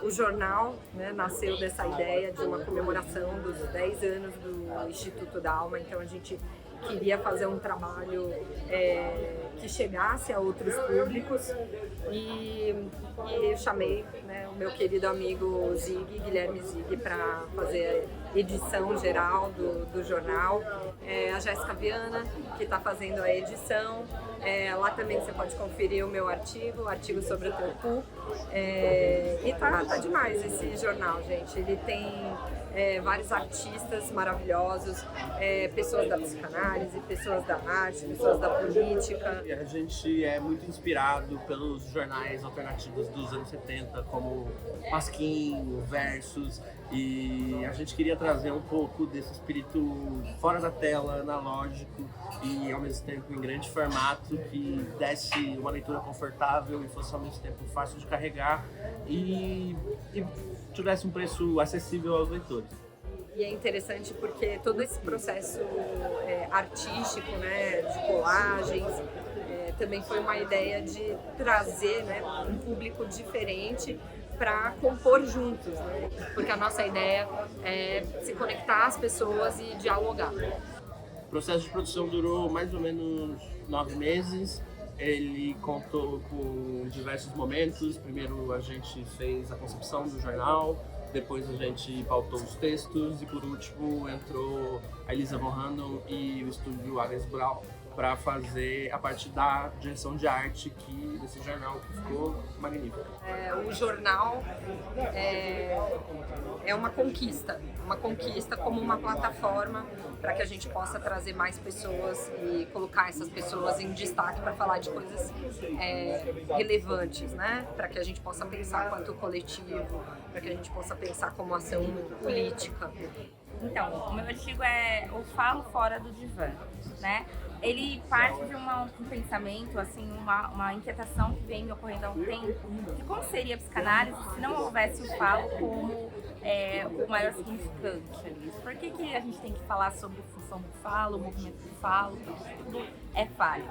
O jornal, né, nasceu dessa ideia de uma comemoração dos 10 anos do Instituto Dalma, então a gente queria fazer um trabalho que chegasse a outros públicos e eu chamei, né, o meu querido amigo Guilherme Zig, para fazer a edição geral do jornal, a Jéssica Viana, que está fazendo a edição. Lá também você pode conferir o meu artigo sobre o teu cu. E tá demais esse jornal, gente. Ele tem vários artistas maravilhosos, pessoas da psicanálise, pessoas da arte, pessoas da política. A gente é muito inspirado pelos jornais alternativos dos anos 70, como Pasquim, Versus, e a gente queria trazer um pouco desse espírito fora da tela, analógico e ao mesmo tempo em grande formato, que desse uma leitura confortável e fosse ao mesmo tempo fácil de carregar e tivesse um preço acessível aos leitores. E é interessante porque todo esse processo artístico, né, de colagens, também foi uma ideia de trazer, né, um público diferente para compor juntos, né? Porque a nossa ideia é se conectar às pessoas e dialogar. O processo de produção durou mais ou menos 9 meses. Ele contou com diversos momentos. Primeiro a gente fez a concepção do jornal, depois a gente pautou os textos e por último entrou a Elisa Von Handel e o estúdio Agnes Brau para fazer a parte da direção de arte desse jornal, que ficou magnífico. O jornal é uma conquista como uma plataforma para que a gente possa trazer mais pessoas e colocar essas pessoas em destaque para falar de coisas relevantes, né? Para que a gente possa pensar quanto coletivo, para que a gente possa pensar como ação política. Então, o meu artigo é O Falo Fora do Divã, né? Ele parte de um pensamento, assim, uma inquietação que vem me ocorrendo há um tempo, de como seria a psicanálise se não houvesse o falo como o maior significante ali. Por que a gente tem que falar sobre a função do falo, o movimento do falo, porque tudo é falho,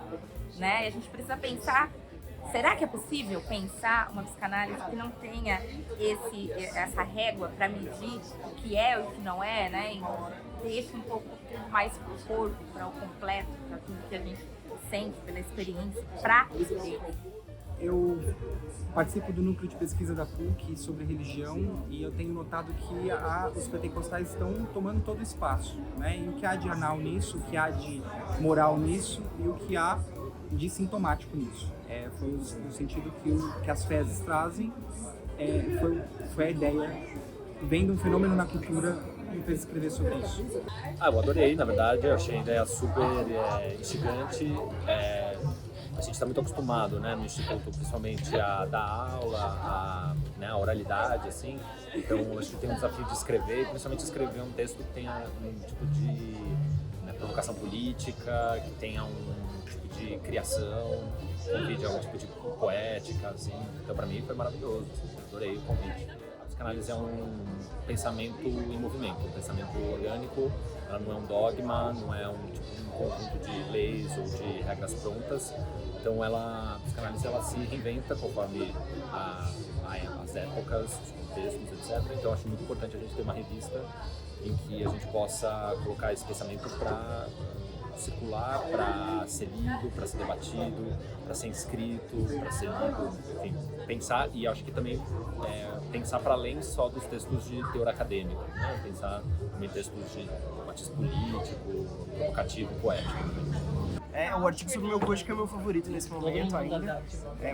né? E a gente precisa pensar, será que é possível pensar uma psicanálise que não tenha essa régua para medir o que é e o que não é, né? E deixe um pouco tudo mais para o corpo, para o completo, para tudo que a gente sente pela experiência, para a experiência. Eu participo do núcleo de pesquisa da PUC sobre religião e eu tenho notado que os pentecostais estão tomando todo o espaço, né? E o que há de anal nisso, o que há de moral nisso e o que há de sintomático nisso. Foi no sentido que as fezes trazem, foi a ideia, vendo um fenômeno na cultura, me fez escrever sobre isso. Eu adorei, na verdade, eu achei a ideia super instigante. A gente está muito acostumado, né, no Instituto, principalmente a dar aula, a oralidade, assim. Então, acho que tem um desafio de escrever, principalmente escrever um texto que tenha um tipo de provocação política, que tenha um tipo de criação, convide a algum tipo de poética, assim. Então, para mim, foi maravilhoso, assim. Adorei o convite. A psicanálise é um pensamento em movimento, um pensamento orgânico. Ela não é um dogma, não é um conjunto de leis ou de regras prontas. Então a psicanálise ela se reinventa conforme as épocas, os contextos, etc. Então acho muito importante a gente ter uma revista em que a gente possa colocar esse pensamento para circular, para ser lido, para ser debatido, para ser inscrito, para ser lido, enfim, pensar, e acho que também pensar para além só dos textos de teor acadêmico, né? Pensar também textos de matiz político, provocativo, poético. O artigo sobre o meu coach que é o meu favorito nesse momento ainda,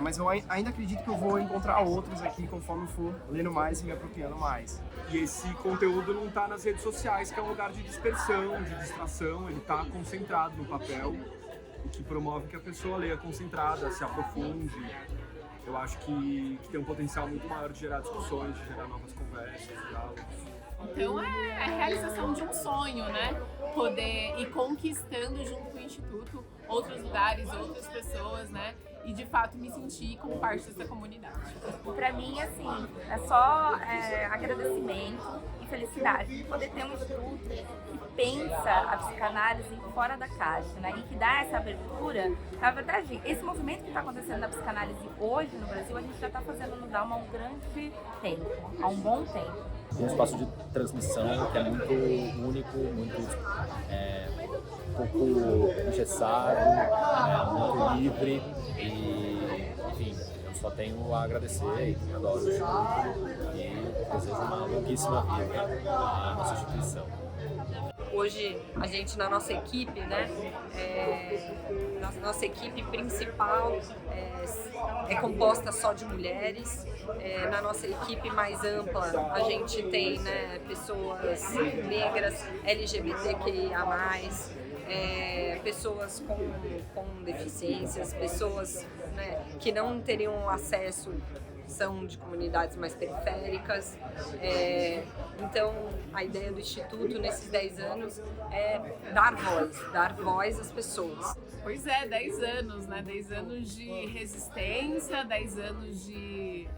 mas eu ainda acredito que eu vou encontrar outros aqui conforme for lendo mais e me apropriando mais. E esse conteúdo não está nas redes sociais, que é um lugar de dispersão, de distração, ele está concentrado no papel, o que promove que a pessoa leia concentrada, se aprofunde. Eu acho que tem um potencial muito maior de gerar discussões, de gerar novas conversas, diálogos. Então é a realização de um sonho, né? Poder ir conquistando junto com o Instituto outros lugares, outras pessoas, né? E de fato me sentir como parte dessa comunidade. Pra mim, assim, é só agradecimento e felicidade de poder ter um instituto que pensa a psicanálise fora da caixa, né? E que dá essa abertura. Na verdade, esse movimento que está acontecendo na psicanálise hoje no Brasil, a gente já está fazendo no Dalma há um grande tempo, há um bom tempo. Um espaço de transmissão que é muito único, muito pouco engessado, muito livre e, enfim, eu só tenho a agradecer e adoro o Instituto e desejo uma longuíssima vida à nossa instituição. Hoje a gente na nossa equipe, né, nossa equipe principal é composta só de mulheres. Na nossa equipe mais ampla a gente tem, né, pessoas negras, LGBTQIA+, pessoas com deficiências, pessoas, né, que não teriam acesso, são de comunidades mais periféricas. Então, a ideia do Instituto nesses 10 anos é dar voz às pessoas. Pois é, 10 anos, né? 10 anos de resistência, 10 anos de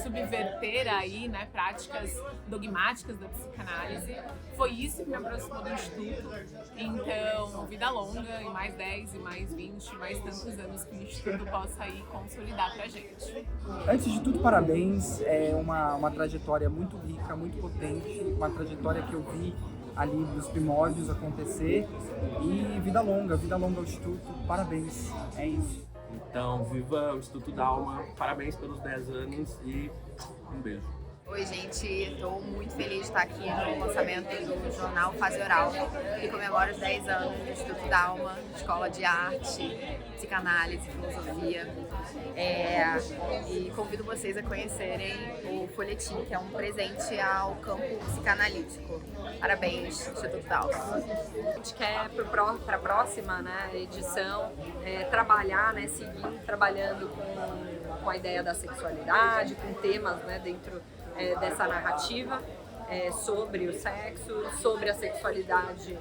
subverter aí, né, práticas dogmáticas da psicanálise. Foi isso que me aproximou do Instituto. Então, vida longa e mais 10 e mais 20, mais tantos anos que o Instituto possa aí consolidar pra gente. Antes de tudo, parabéns. É uma trajetória muito rica, muito potente, uma trajetória que eu vi ali nos primórdios acontecer. E vida longa ao Instituto. Parabéns. É isso. Então, viva o Instituto Dalma, parabéns pelos 10 anos e um beijo. Oi, gente, estou muito feliz de estar aqui no lançamento do jornal Fase Oral, que comemora os 10 anos do Instituto Dalma, Escola de Arte, Psicanálise, Filosofia. E convido vocês a conhecerem o folhetim, que é um presente ao campo psicanalítico. Parabéns, Instituto Dalma. A gente quer para a próxima, né, edição trabalhar, né, seguir trabalhando com a ideia da sexualidade, com temas, né, dentro dessa narrativa sobre o sexo, sobre a sexualidade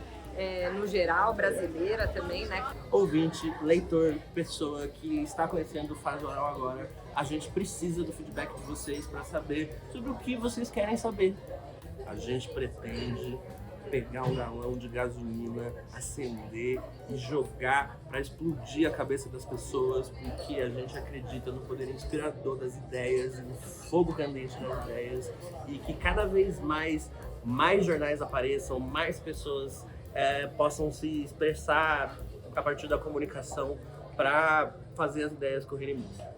no geral, brasileira também, né? Ouvinte, leitor, pessoa que está conhecendo o Fase Oral agora, a gente precisa do feedback de vocês para saber sobre o que vocês querem saber. A gente pretende pegar um galão de gasolina, acender e jogar para explodir a cabeça das pessoas, porque a gente acredita no poder inspirador das ideias, no fogo candente das ideias, e que cada vez mais jornais apareçam, mais pessoas possam se expressar a partir da comunicação para fazer as ideias correrem muito.